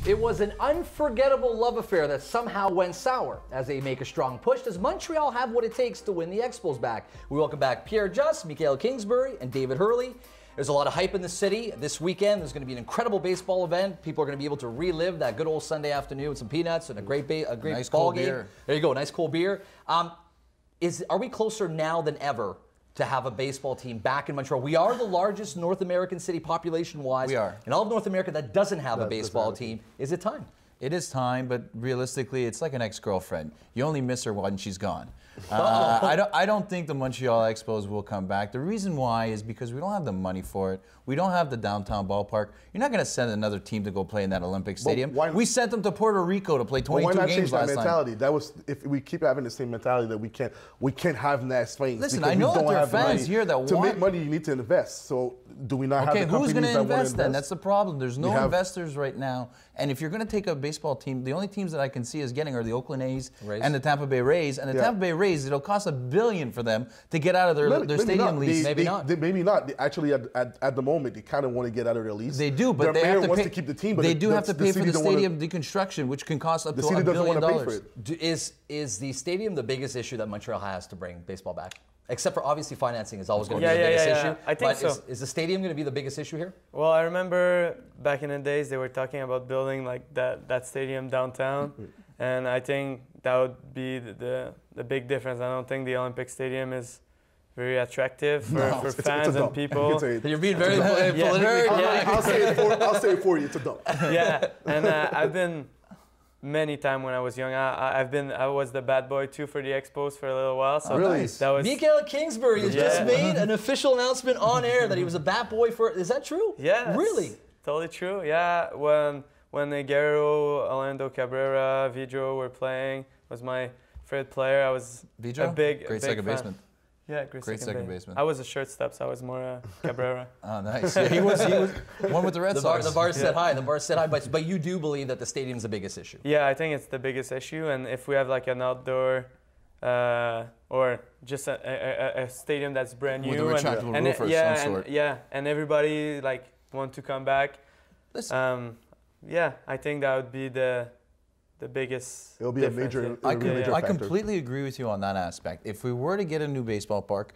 It was an unforgettable love affair that somehow went sour. As they make a strong push, does Montreal have what it takes to win the Expos back? We welcome back Pierre, Juste, Mikaël Kingsbury, and David Hurley. There's a lot of hype in the city. This weekend, there's going to be an incredible baseball event. People are going to be able to relive that good old Sunday afternoon with some peanuts and a great nice ball cold game. beer. There you go, nice cold beer. Are we closer now than ever to have a baseball team back in Montreal? We are the largest North American city population-wise. We are. In all of North America that doesn't have a baseball team. Is it time? It is time, but realistically, it's like an ex-girlfriend. You only miss her when she's gone. I don't think the Montreal Expos will come back. The reason why is because we don't have the money for it. We don't have the downtown ballpark. You're not going to send another team to go play in that Olympic stadium. We sent them to Puerto Rico to play 22 games last time. Why not change that mentality? That was, if we keep having the same mentality that we can't have nice fans. Listen, I know that there are fans here that want to make money. You need to invest. So do we not have the companies who's going to invest then? Invest? That's the problem. There's no investors right now. And if you're going to take a baseball team, the only teams that I can see is getting are the Oakland A's and the Tampa Bay Rays. And the Tampa Bay Rays, it'll cost $1 billion for them to get out of their stadium lease. Maybe not. Actually, at the moment, they kind of want to get out of their lease. They do, but they have to pay. To keep the team, but they do have to pay for the stadium deconstruction, which can cost up to $1 billion. Is the stadium the biggest issue that Montreal has to bring baseball back? Except for obviously financing is always going to be the biggest issue. I think so. Is the stadium going to be the biggest issue here? Well, I remember back in the days they were talking about building like that stadium downtown, and I think that would be the big difference. I don't think the Olympic Stadium is very attractive for fans and people. You're being very politically correct. I'll say it for you. It's a dump. Yeah, and I've been many times when I was young. I was the bad boy too for the Expos for a little while. So that was Mikaël Kingsbury has just made an official announcement on air that he was a bad boy for. Is that true? Yeah, really, totally true. Yeah, when Guerrero, Orlando Cabrera, Vidro were playing, was my favorite player. I was a big second baseman. Yeah, great second baseman. I was a shortstop, so I was more Cabrera. Oh, nice. Yeah, he was one with the Red Sox. The bar set high. The bar set high. But you do believe that the stadium's the biggest issue. Yeah, I think it's the biggest issue. And if we have like an outdoor or just a stadium that's brand new with a retractable roof of some sort. And everybody like want to come back. Listen. I think that would be the biggest. It'll be difference. a major factor. I completely agree with you on that aspect. If we were to get a new baseball park,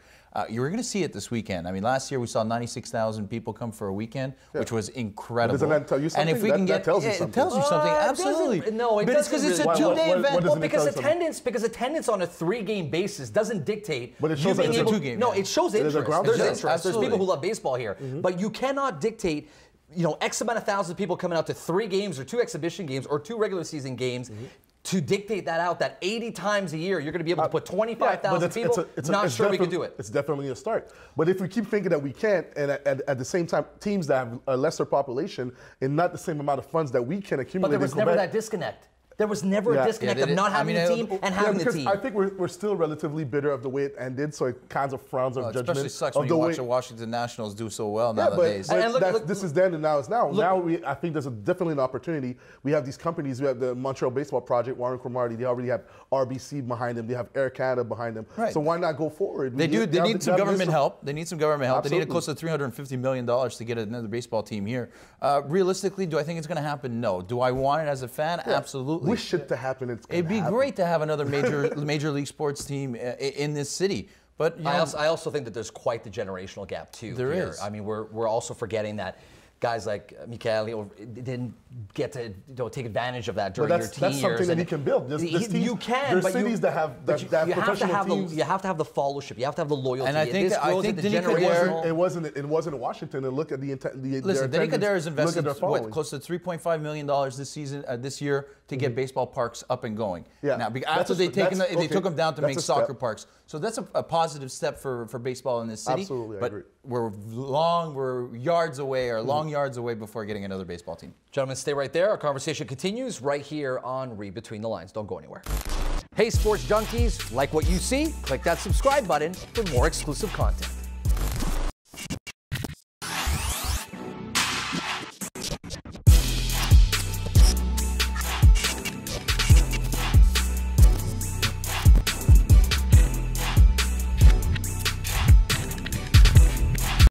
you were going to see it this weekend. I mean, last year we saw 96,000 people come for a weekend, which was incredible. Doesn't that tell you something? And if we can that tells you something. It tells you something, absolutely. No, it but it's because it's a two-day event. Well, because attendance on a 3-game basis doesn't dictate. But it shows that it's a 2-game. No, it shows interest. There's interest. Absolutely. There's people who love baseball here, but you cannot dictate. X amount of thousands of people coming out to 3 games or 2 exhibition games or 2 regular season games to dictate that out, that 80 times a year you're going to be able to put 25,000 people. Not sure we can do it. It's definitely a start. But if we keep thinking that we can't, and at the same time, teams that have a lesser population and not the same amount of funds that we can accumulate. But there was never that disconnect. There was never a disconnect of not having the team and having the team. I think we're still relatively bitter of the way it ended, so it kind of frowns on judgment. Especially sucks when you watch the Washington Nationals do so well nowadays. But this is then and now is now. I think there's definitely an opportunity. We have these companies. We have the Montreal Baseball Project, Warren Cromartie. They already have RBC behind them. They have Air Canada behind them. Right. So why not go forward? They need some government help. They need some government help. They need close to $350 million to get another baseball team here. Realistically, do I think it's going to happen? No. Do I want it as a fan? Absolutely. Wish it to happen. It'd be great to have another major league sports team in this city. But I also think that there's quite the generational gap too. There is. I mean, we're also forgetting that guys like Mikaël didn't get to take advantage of that during your teen years. That's something that he can build. You can. There's cities that have professional teams. You have to have the followship. You have to have the loyalty. And I think it wasn't in Washington. And look at the listen. Denis Coderre has invested close to $3.5 million this year to get baseball parks up and going. Yeah. Now, after they took them down to make soccer parks, so that's a positive step for baseball in this city. Absolutely, but we're yards away, long yards away before getting another baseball team. Gentlemen, stay right there. Our conversation continues right here on Read Between the Lines. Don't go anywhere. Hey, sports junkies, like what you see? Click that subscribe button for more exclusive content.